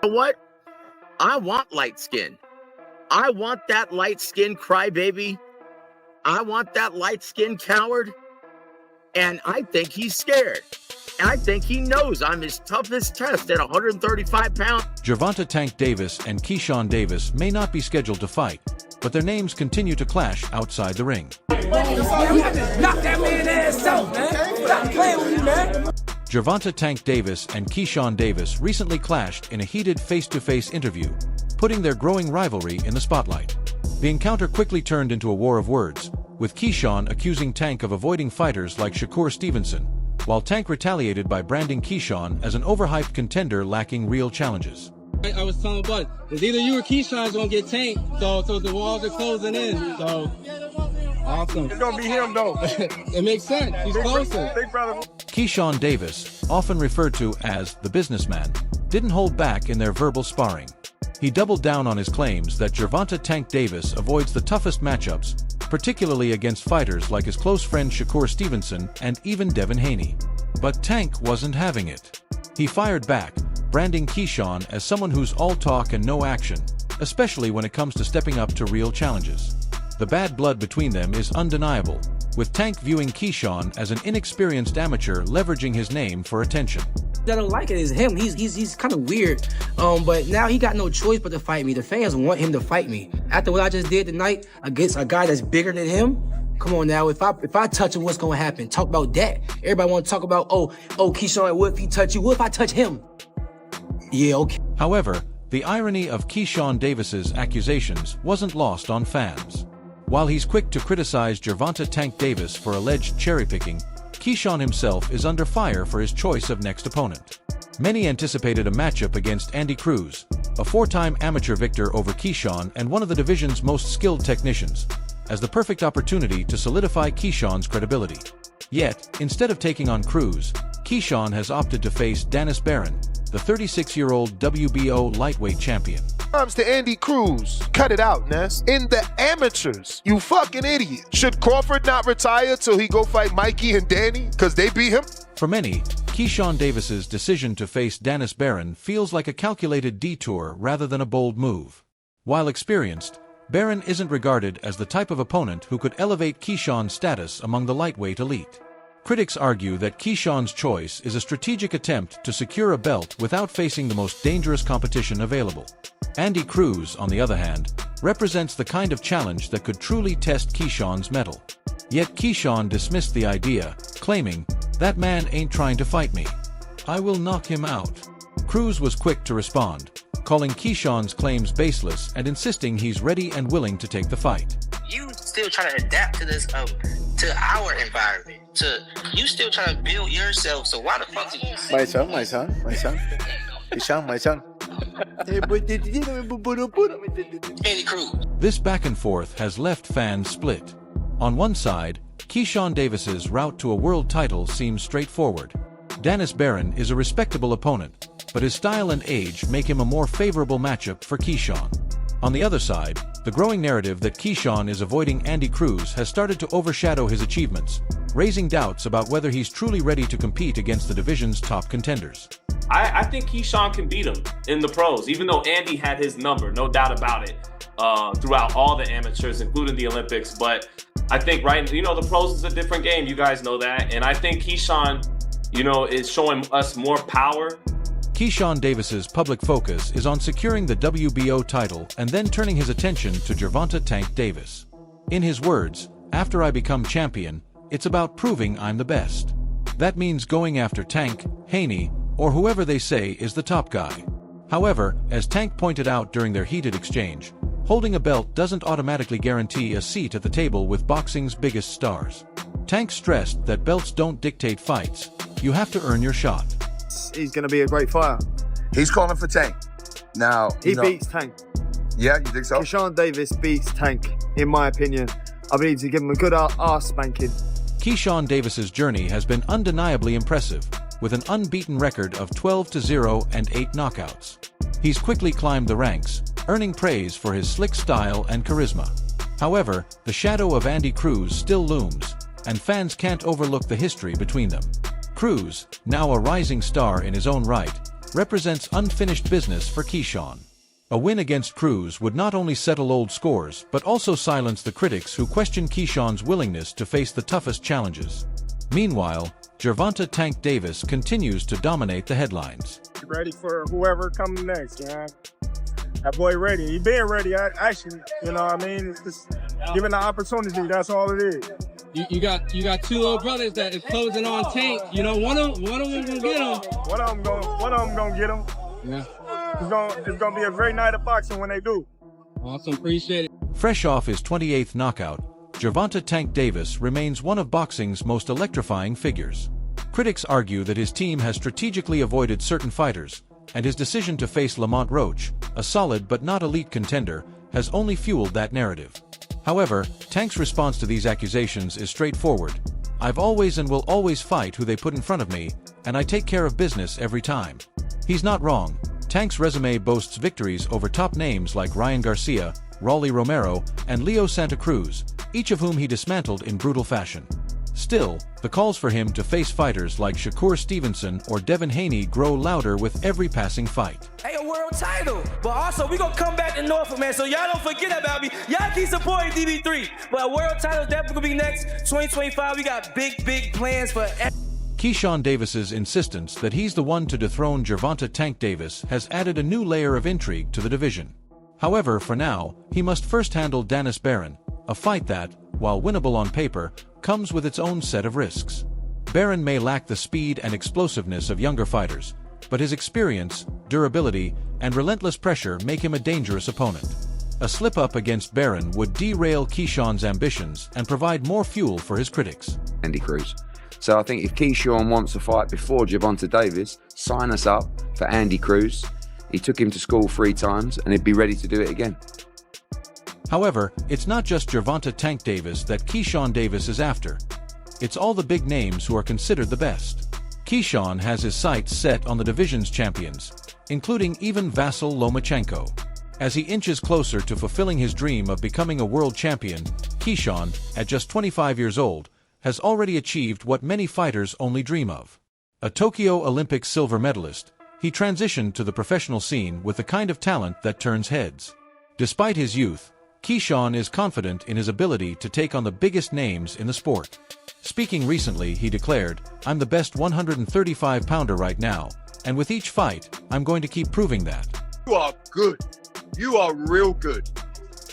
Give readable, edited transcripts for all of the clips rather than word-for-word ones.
You know what? I want light skin. I want that light skin crybaby. I want that light skin coward. And I think he's scared. And I think he knows I'm his toughest test at 135 pounds. Gervonta TankDavis and KeyshawnDavis may not be scheduled to fight, but their names continue to clash outside the ring. Knock that man's ass out, man. Stop playing with me, man. Gervonta TankDavis and KeyshawnDavis recently clashed in a heated face-to-face interview, putting their growing rivalry in the spotlight. The encounter quickly turned into a war of words, with Keyshawn accusing Tank of avoiding fighters like Shakur Stevenson, while Tank retaliated by branding Keyshawn as an overhyped contender lacking real challenges. I was telling Bud, it's either you or Keyshawn's gonna get tanked, so the walls are closing in, so awesome. It's gonna be him though. It makes sense, he's closer. Big brother. KeyshawnDavis, often referred to as the businessman, didn't hold back in their verbal sparring. He doubled down on his claims that Gervonta TankDavis avoids the toughest matchups, particularly against fighters like his close friend Shakur Stevenson and even Devin Haney. But Tank wasn't having it. He fired back, branding Keyshawn as someone who's all talk and no action, especially when it comes to stepping up to real challenges. The bad blood between them is undeniable, with Tank viewing Keyshawn as an inexperienced amateur leveraging his name for attention. I don't like it is him. He's kind of weird. But now he got no choice but to fight me. The fans want him to fight me. After what I just did tonight against a guy that's bigger than him, come on now. If I touch him, what's gonna happen? Talk about that. Everybody want to talk about Keyshawn. What if he touch you? What if I touch him? Yeah, okay. However, the irony of KeyshawnDavis's accusations wasn't lost on fans. While he's quick to criticize Gervonta TankDavis for alleged cherry-picking, Keyshawn himself is under fire for his choice of next opponent. Many anticipated a matchup against Andy Cruz, a four-time amateur victor over Keyshawn and one of the division's most skilled technicians, as the perfect opportunity to solidify Keyshawn's credibility. Yet, instead of taking on Cruz, Keyshawn has opted to face Danis Barron, the 36-year-old WBO lightweight champion. Comes to Andy Cruz. Cut it out, Ness. In the amateurs, you fucking idiot. Should Crawford not retire till he go fight Mikey and Danny? Because they beat him? For many, KeyshawnDavis's decision to face Danis Barron feels like a calculated detour rather than a bold move. While experienced, Barron isn't regarded as the type of opponent who could elevate Keyshawn's status among the lightweight elite. Critics argue that Keyshawn's choice is a strategic attempt to secure a belt without facing the most dangerous competition available. Andy Cruz, on the other hand, represents the kind of challenge that could truly test Keyshawn's mettle. Yet Keyshawn dismissed the idea, claiming, "That man ain't trying to fight me. I will knock him out." Cruz was quick to respond, calling Keyshawn's claims baseless and insisting he's ready and willing to take the fight. You still trying to adapt to this, to our environment. You still trying to build yourself. So why the fuck did you? My son. Keyshawn, my son. Andy Cruz. This back and forth has left fans split. On one side, KeyshawnDavis's route to a world title seems straightforward. Danis Barron is a respectable opponent, but his style and age make him a more favorable matchup for Keyshawn. On the other side, the growing narrative that Keyshawn is avoiding Andy Cruz has started to overshadow his achievements, raising doubts about whether he's truly ready to compete against the division's top contenders. I think Keyshawn can beat him in the pros, even though Andy had his number, no doubt about it, throughout all the amateurs, including the Olympics. But I think the pros is a different game. You guys know that. And I think Keyshawn, is showing us more power. KeyshawnDavis's public focus is on securing the WBO title and then turning his attention to Gervonta TankDavis. In his words, "After I become champion, it's about proving I'm the best." That means going after Tank, Haney, or whoever they say is the top guy. However, as Tank pointed out during their heated exchange, holding a belt doesn't automatically guarantee a seat at the table with boxing's biggest stars. Tank stressed that belts don't dictate fights. You have to earn your shot. He's going to be a great fighter. He's calling for Tank. Now, He beats Tank. Yeah, you think so? KeyshawnDavis beats Tank, in my opinion. I believe to give him a good ass spanking. KeyshawnDavis's journey has been undeniably impressive, with an unbeaten record of 12-0 and 8 knockouts. He's quickly climbed the ranks, earning praise for his slick style and charisma. However, the shadow of Andy Cruz still looms, and fans can't overlook the history between them. Cruz, now a rising star in his own right, represents unfinished business for Keyshawn. A win against Cruz would not only settle old scores but also silence the critics who question Keyshawn's willingness to face the toughest challenges. Meanwhile, Gervonta TankDavis continues to dominate the headlines. Ready for whoever comes next, man. That boy ready. He been ready, actually. You know what I mean? It's just given the opportunity, that's all it is. You got two little brothers that is closing on Tank. You know, one of them gonna get him. One of them gonna get him. Yeah. It's gonna be a great night of boxing when they do. Awesome, appreciate it. Fresh off his 28th knockout, Gervonta TankDavis remains one of boxing's most electrifying figures. Critics argue that his team has strategically avoided certain fighters, and his decision to face Lamont Roach, a solid but not elite contender, has only fueled that narrative. However, Tank's response to these accusations is straightforward. I've always and will always fight who they put in front of me, and I take care of business every time. He's not wrong. Tank's resume boasts victories over top names like Ryan Garcia, Rolly Romero, and Leo Santa Cruz, each of whom he dismantled in brutal fashion. Still, the calls for him to face fighters like Shakur Stevenson or Devin Haney grow louder with every passing fight. Hey, a world title. But also, we gonna come back to Norfolk, man, so y'all don't forget about me. Y'all keep supporting DB3. But a world title definitely gonna be next. 2025, we got big plans for KeyshawnDavis's insistence that he's the one to dethrone Gervonta TankDavis has added a new layer of intrigue to the division. However, for now, he must first handle Danis Barron, a fight that, while winnable on paper, comes with its own set of risks. Barron may lack the speed and explosiveness of younger fighters, but his experience, durability, and relentless pressure make him a dangerous opponent. A slip-up against Barron would derail Keyshawn's ambitions and provide more fuel for his critics. Andy Cruz. So I think if Keyshawn wants to fight before Gervonta Davis, sign us up for Andy Cruz. He took him to school 3 times and he'd be ready to do it again. However, it's not just Gervonta TankDavis that KeyshawnDavis is after. It's all the big names who are considered the best. Keyshawn has his sights set on the division's champions, including even Vasyl Lomachenko. As he inches closer to fulfilling his dream of becoming a world champion, Keyshawn, at just 25 years old, has already achieved what many fighters only dream of. A Tokyo Olympic silver medalist, he transitioned to the professional scene with the kind of talent that turns heads. Despite his youth, Keyshawn is confident in his ability to take on the biggest names in the sport. Speaking recently, he declared, "I'm the best 135-pounder right now, and with each fight, I'm going to keep proving that." You are good. You are real good.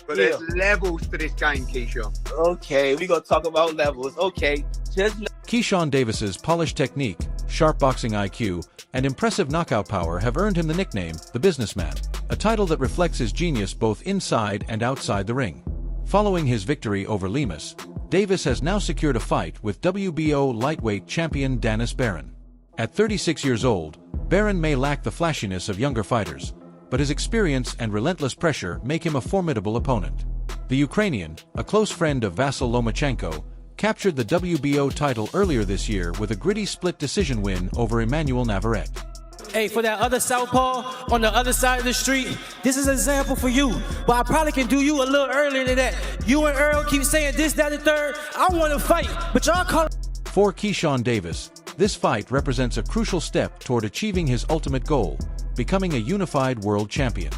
But there's levels to this game, Keyshawn. Okay, we gonna talk about levels. Okay, just KeyshawnDavis's polished technique, sharp boxing IQ, and impressive knockout power have earned him the nickname, the Businessman, a title that reflects his genius both inside and outside the ring. Following his victory over Lemus, Davis has now secured a fight with WBO lightweight champion Danis Barron. At 36 years old, Barron may lack the flashiness of younger fighters, but his experience and relentless pressure make him a formidable opponent. The Ukrainian, a close friend of Vasyl Lomachenko, captured the WBO title earlier this year with a gritty split decision win over Emmanuel Navarrete. Hey, for that other southpaw on the other side of the street, this is an example for you. But I probably can do you a little earlier than that. You and Earl keep saying this, that, and third. I want to fight, but y'all call. For KeyshawnDavis, this fight represents a crucial step toward achieving his ultimate goal, becoming a unified world champion.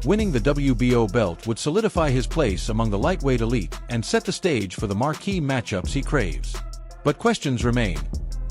Winning the WBO belt would solidify his place among the lightweight elite and set the stage for the marquee matchups he craves. But questions remain.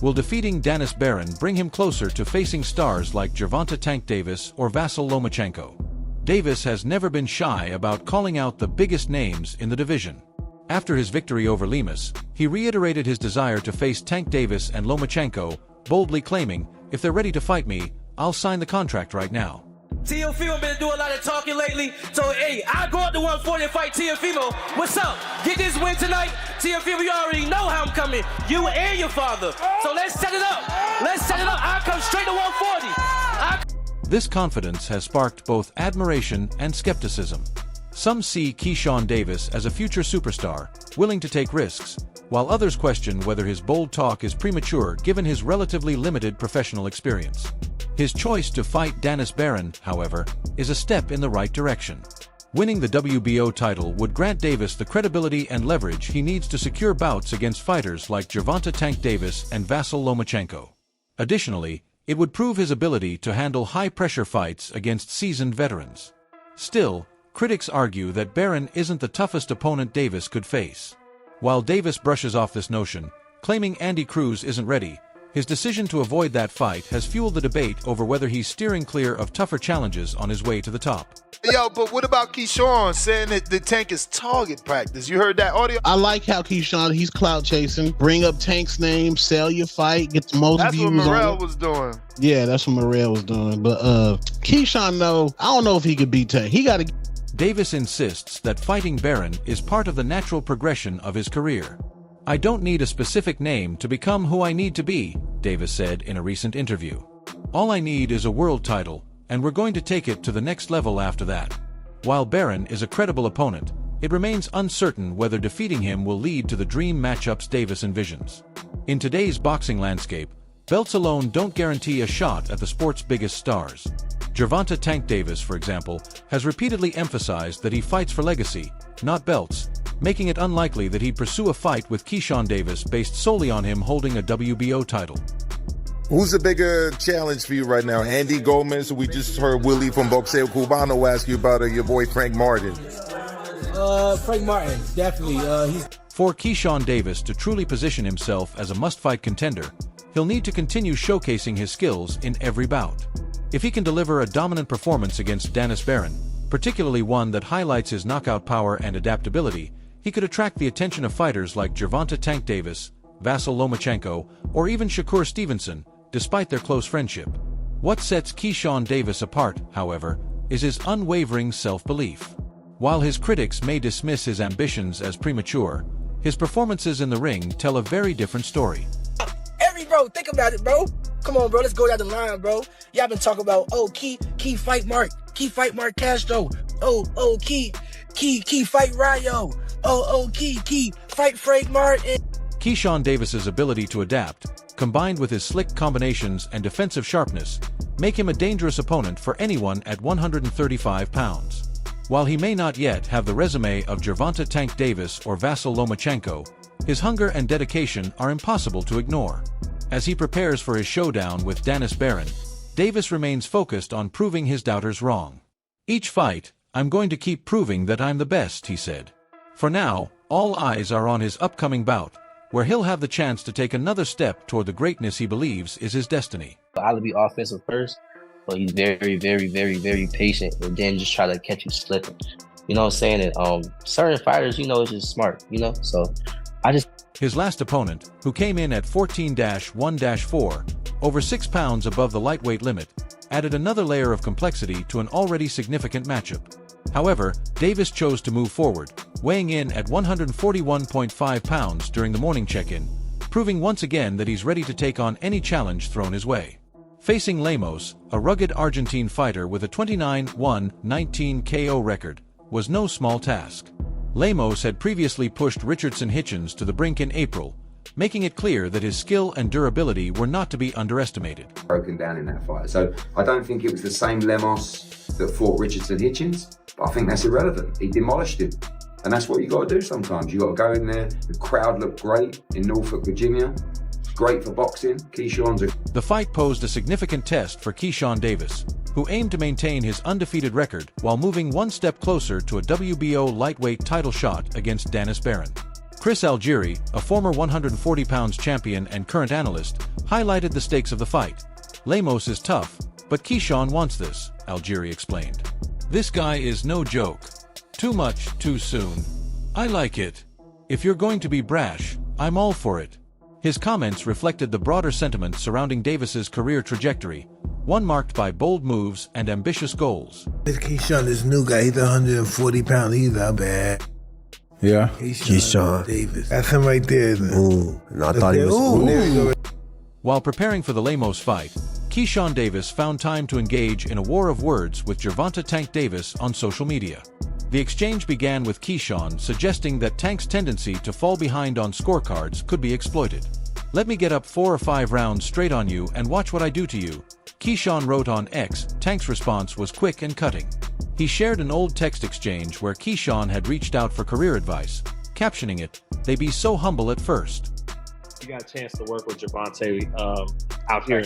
Will defeating Danis Barron bring him closer to facing stars like Gervonta TankDavis or Vasyl Lomachenko? Davis has never been shy about calling out the biggest names in the division. After his victory over Lemus, he reiterated his desire to face TankDavis and Lomachenko, boldly claiming, "If they're ready to fight me, I'll sign the contract right now." Teofimo been doing a lot of talking lately, so hey, I go up to 140 and fight Teofimo. What's up? Get this win tonight. Teofimo, you already know how I'm coming. You and your father. So let's set it up. Let's set it up. I'll come straight to 140. This confidence has sparked both admiration and skepticism. Some see KeyshawnDavis as a future superstar, willing to take risks, while others question whether his bold talk is premature given his relatively limited professional experience. His choice to fight Danis Barron, however, is a step in the right direction. Winning the WBO title would grant Davis the credibility and leverage he needs to secure bouts against fighters like Gervonta TankDavis and Vasyl Lomachenko. Additionally, It would prove his ability to handle high-pressure fights against seasoned veterans. Still, critics argue that Barron isn't the toughest opponent Davis could face. While Davis brushes off this notion, claiming Andy Cruz isn't ready, his decision to avoid that fight has fueled the debate over whether he's steering clear of tougher challenges on his way to the top. Yo, but what about Keyshawn saying that the Tank is target practice? You heard that audio? I like how Keyshawn, he's clout chasing. Bring up Tank's name, sell your fight, get the most views on it. That's what Morrell was doing. Yeah, that's what Morrell was doing. But Keyshawn, though, I don't know if he could beat Tank. He got to... Davis insists that fighting Barron is part of the natural progression of his career. "I don't need a specific name to become who I need to be," Davis said in a recent interview. "All I need is a world title, and we're going to take it to the next level after that." While Barron is a credible opponent, it remains uncertain whether defeating him will lead to the dream matchups Davis envisions. In today's boxing landscape, belts alone don't guarantee a shot at the sport's biggest stars. Gervonta TankDavis, for example, has repeatedly emphasized that he fights for legacy, not belts, making it unlikely that he'd pursue a fight with KeyshawnDavis based solely on him holding a WBO title. Who's the bigger challenge for you right now? Andy Gomez, who we just heard Willie from Boxeo Cubano ask you about, or your boy Frank Martin? Frank Martin, definitely. For KeyshawnDavis to truly position himself as a must-fight contender, he'll need to continue showcasing his skills in every bout. If he can deliver a dominant performance against Danis Barron, particularly one that highlights his knockout power and adaptability, he could attract the attention of fighters like Gervonta TankDavis, Vasyl Lomachenko, or even Shakur Stevenson, despite their close friendship. What sets KeyshawnDavis apart, however, is his unwavering self-belief. While his critics may dismiss his ambitions as premature, his performances in the ring tell a very different story. Bro, think about it, bro. Come on, bro. Let's go down the line, bro. Y'all been talking about, Key fight Mark Castro. Key fight Rayo. Key fight Frank Martin. KeyshawnDavis's ability to adapt, combined with his slick combinations and defensive sharpness, make him a dangerous opponent for anyone at 135 pounds. While he may not yet have the resume of Gervonta TankDavis or Vasyl Lomachenko, his hunger and dedication are impossible to ignore. As he prepares for his showdown with Danis Barron, Davis remains focused on proving his doubters wrong. "Each fight, I'm going to keep proving that I'm the best," he said. For now, all eyes are on his upcoming bout, where he'll have the chance to take another step toward the greatness he believes is his destiny. I'll be offensive first, but he's very, very, very, very patient, and then just try to catch you slipping. You know what I'm saying? And certain fighters, it's just smart, so His last opponent, who came in at 14-1-4, over 6 pounds above the lightweight limit, added another layer of complexity to an already significant matchup. However, Davis chose to move forward, weighing in at 141.5 pounds during the morning check-in, proving once again that he's ready to take on any challenge thrown his way. Facing Lemos, a rugged Argentine fighter with a 29-1-19 KO record, was no small task. Lemos had previously pushed Richardson Hitchens to the brink in April, making it clear that his skill and durability were not to be underestimated. Broken down in that fight. So I don't think it was the same Lemos that fought Richardson Hitchens, but I think that's irrelevant. He demolished him. And that's what you got to do sometimes. You got to go in there. The crowd looked great in Norfolk, Virginia. Great for boxing. The fight posed a significant test for KeyshawnDavis, who aimed to maintain his undefeated record while moving one step closer to a WBO lightweight title shot against Danis Barron. Chris Algieri, a former 140 pounds champion and current analyst, highlighted the stakes of the fight. "Lemos is tough, but Keyshawn wants this," Algieri explained. "This guy is no joke. Too much, too soon. I like it. If you're going to be brash, I'm all for it." His comments reflected the broader sentiment surrounding Davis's career trajectory, one marked by bold moves and ambitious goals. This Keyshawn, this new guy, he's 140 pounds. He's not bad. Yeah. KeyshawnDavis. That's him right there. Ooh. No, I thought he was. While preparing for the Lemos fight, KeyshawnDavis found time to engage in a war of words with Gervonta TankDavis on social media. The exchange began with Keyshawn suggesting that Tank's tendency to fall behind on scorecards could be exploited. "Let me get up 4 or 5 rounds straight on you and watch what I do to you," Keyshawn wrote on X. Tank's response was quick and cutting. He shared an old text exchange where Keyshawn had reached out for career advice, captioning it, "They be so humble at first." You got a chance to work with Gervonta. out here.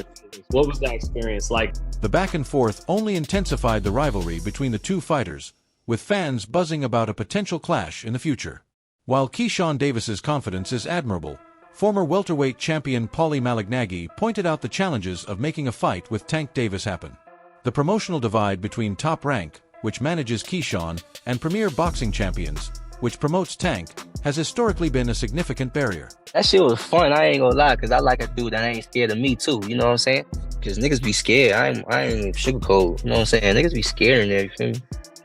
What was that experience like? The back and forth only intensified the rivalry between the two fighters, with fans buzzing about a potential clash in the future. While KeyshawnDavis's confidence is admirable, former welterweight champion Paulie Malignaggi pointed out the challenges of making a fight with TankDavis happen. The promotional divide between Top Rank, which manages Keyshawn, and Premier Boxing Champions, which promotes Tank, has historically been a significant barrier. That shit was fun, I ain't gonna lie, because I like a dude that ain't scared of me too, you know what I'm saying? Because niggas be scared, I ain't sugarcoat, you know what I'm saying? Niggas be scared in there, you feel me?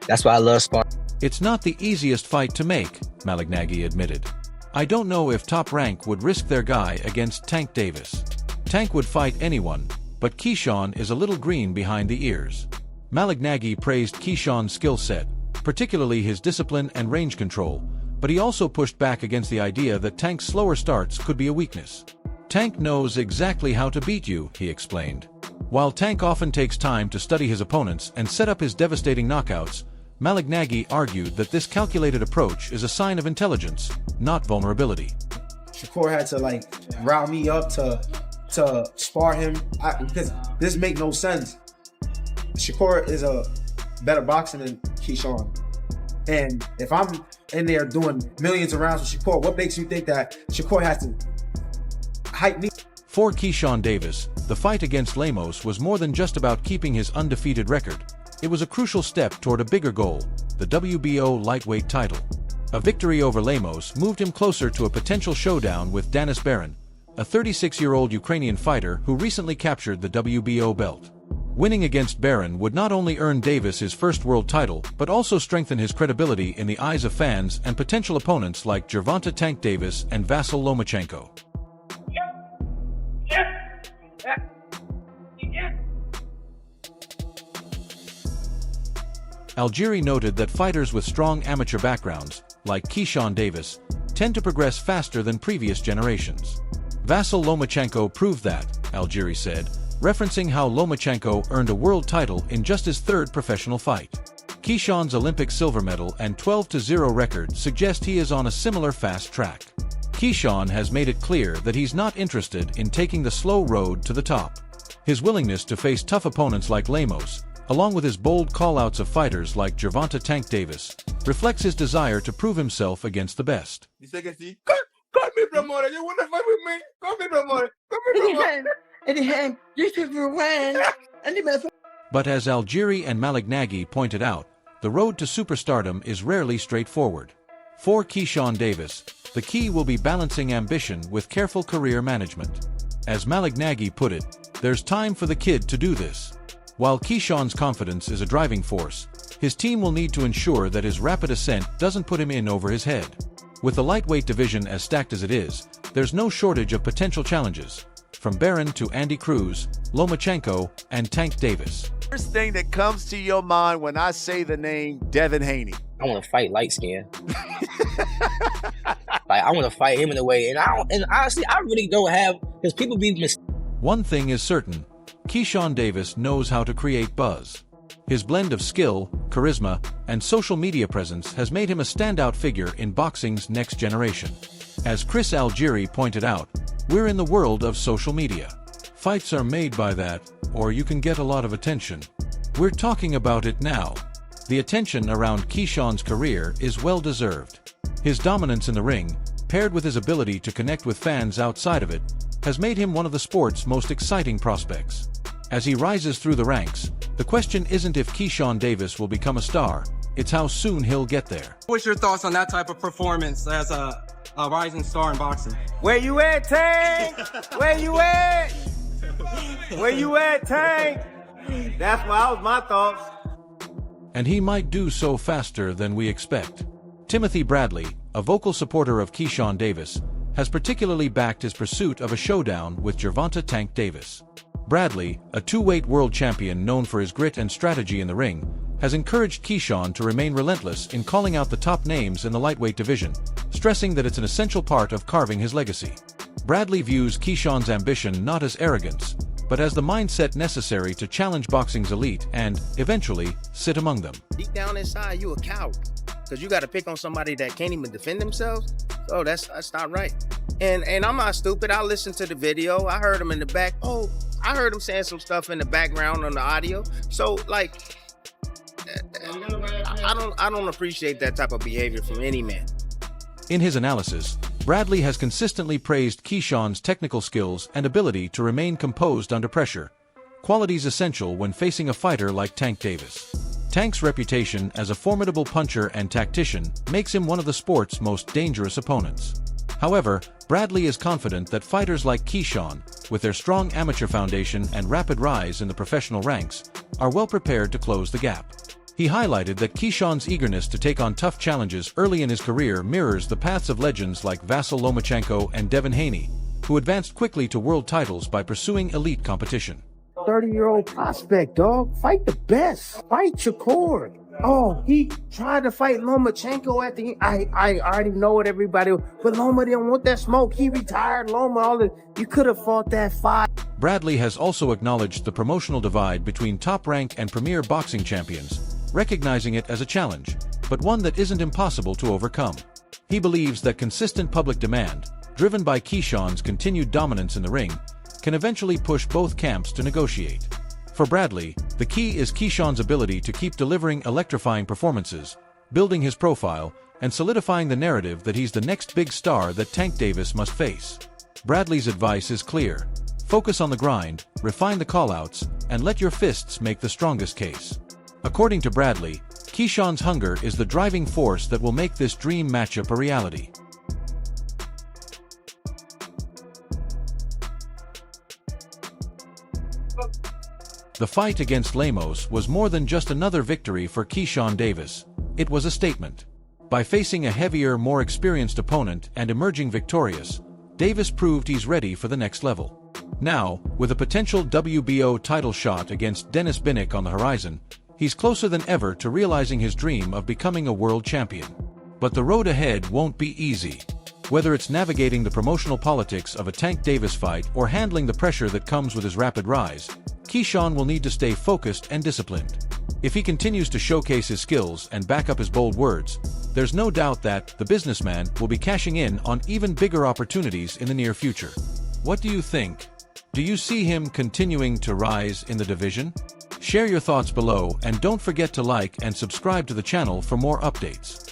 That's why I love sparring. It's not the easiest fight to make, Malignaggi admitted. I don't know if Top Rank would risk their guy against TankDavis. Tank would fight anyone, but Keyshawn is a little green behind the ears. Malignaggi praised Keyshawn's skill set, particularly his discipline and range control, but he also pushed back against the idea that Tank's slower starts could be a weakness. Tank knows exactly how to beat you, he explained. While Tank often takes time to study his opponents and set up his devastating knockouts, Malignaggi argued that this calculated approach is a sign of intelligence, not vulnerability. Shakur had to route me up to spar him because this make no sense. Shakur is a better boxer than Keyshawn. And if I'm in there doing millions of rounds with Shakur, what makes you think that Shakur has to hype me? For KeyshawnDavis, the fight against Lemos was more than just about keeping his undefeated record. It was a crucial step toward a bigger goal, the WBO lightweight title. A victory over Lemos moved him closer to a potential showdown with Danis Baron, a 36-year-old Ukrainian fighter who recently captured the WBO belt. Winning against Baron would not only earn Davis his first world title, but also strengthen his credibility in the eyes of fans and potential opponents like Gervonta TankDavis and Vasyl Lomachenko. Algieri noted that fighters with strong amateur backgrounds, like KeyshawnDavis, tend to progress faster than previous generations. Vasyl Lomachenko proved that, Algieri said, referencing how Lomachenko earned a world title in just his third professional fight. Keyshawn's Olympic silver medal and 12-0 record suggest he is on a similar fast track. Keyshawn has made it clear that he's not interested in taking the slow road to the top. His willingness to face tough opponents like Lemos, along with his bold call-outs of fighters like Gervonta TankDavis, reflects his desire to prove himself against the best. Come me, promoter. You want to fight with me? Come me, promoter. Come me, promoter. But as Algieri and Malignaggi pointed out, the road to superstardom is rarely straightforward. For KeyshawnDavis, the key will be balancing ambition with careful career management. As Malignaggi put it, there's time for the kid to do this. While Keyshawn's confidence is a driving force, his team will need to ensure that his rapid ascent doesn't put him in over his head. With the lightweight division as stacked as it is, there's no shortage of potential challenges, from Baron to Andy Cruz, Lomachenko, and TankDavis. First thing that comes to your mind when I say the name Devin Haney. I want to fight light skin. I want to fight him in a way, and honestly, I really don't have, because people be One thing is certain, KeyshawnDavis knows how to create buzz. His blend of skill, charisma, and social media presence has made him a standout figure in boxing's next generation. As Chris Algieri pointed out, we're in the world of social media. Fights are made by that, or you can get a lot of attention. We're talking about it now. The attention around Keyshawn's career is well-deserved. His dominance in the ring, paired with his ability to connect with fans outside of it, has made him one of the sport's most exciting prospects. As he rises through the ranks, the question isn't if KeyshawnDavis will become a star, it's how soon he'll get there. What's your thoughts on that type of performance as a rising star in boxing? Where you at, Tank? Where you at? Where you at, Tank? That was my thoughts. And he might do so faster than we expect. Timothy Bradley, a vocal supporter of KeyshawnDavis, has particularly backed his pursuit of a showdown with Gervonta TankDavis. Bradley, a two-weight world champion known for his grit and strategy in the ring, has encouraged Keyshawn to remain relentless in calling out the top names in the lightweight division, stressing that it's an essential part of carving his legacy. Bradley views Keyshawn's ambition not as arrogance, but as the mindset necessary to challenge boxing's elite and, eventually, sit among them. Deep down inside, you a coward, because you got to pick on somebody that can't even defend themselves. oh, that's not right. And I'm not stupid. I listened to the video. I heard him in the back. Oh, I heard him saying some stuff in the background on the audio. So like, I don't appreciate that type of behavior from any man. In his analysis, Bradley has consistently praised Keyshawn's technical skills and ability to remain composed under pressure, qualities essential when facing a fighter like TankDavis. Tank's reputation as a formidable puncher and tactician makes him one of the sport's most dangerous opponents. However, Bradley is confident that fighters like Keyshawn, with their strong amateur foundation and rapid rise in the professional ranks, are well prepared to close the gap. He highlighted that Keyshawn's eagerness to take on tough challenges early in his career mirrors the paths of legends like Vasyl Lomachenko and Devin Haney, who advanced quickly to world titles by pursuing elite competition. 30-year-old prospect, dog. Fight the best. Fight Shakur. Oh, he tried to fight Lomachenko at the end. I already know what everybody, but Loma didn't want that smoke. He retired. Loma, you could have fought that fight. Bradley has also acknowledged the promotional divide between top-rank and premier boxing champions, recognizing it as a challenge, but one that isn't impossible to overcome. He believes that consistent public demand, driven by Keyshawn's continued dominance in the ring, can eventually push both camps to negotiate. For Bradley, the key is Keyshawn's ability to keep delivering electrifying performances, building his profile, and solidifying the narrative that he's the next big star that TankDavis must face. Bradley's advice is clear. Focus on the grind, refine the callouts, and let your fists make the strongest case. According to Bradley, Keyshawn's hunger is the driving force that will make this dream matchup a reality. The fight against Lemos was more than just another victory for KeyshawnDavis. It was a statement. By facing a heavier, more experienced opponent and emerging victorious, Davis proved he's ready for the next level. Now, with a potential WBO title shot against Dennis Binnick on the horizon, he's closer than ever to realizing his dream of becoming a world champion. But the road ahead won't be easy. Whether it's navigating the promotional politics of a TankDavis fight or handling the pressure that comes with his rapid rise, Keyshawn will need to stay focused and disciplined. If he continues to showcase his skills and back up his bold words, there's no doubt that the businessman will be cashing in on even bigger opportunities in the near future. What do you think? Do you see him continuing to rise in the division? Share your thoughts below and don't forget to like and subscribe to the channel for more updates.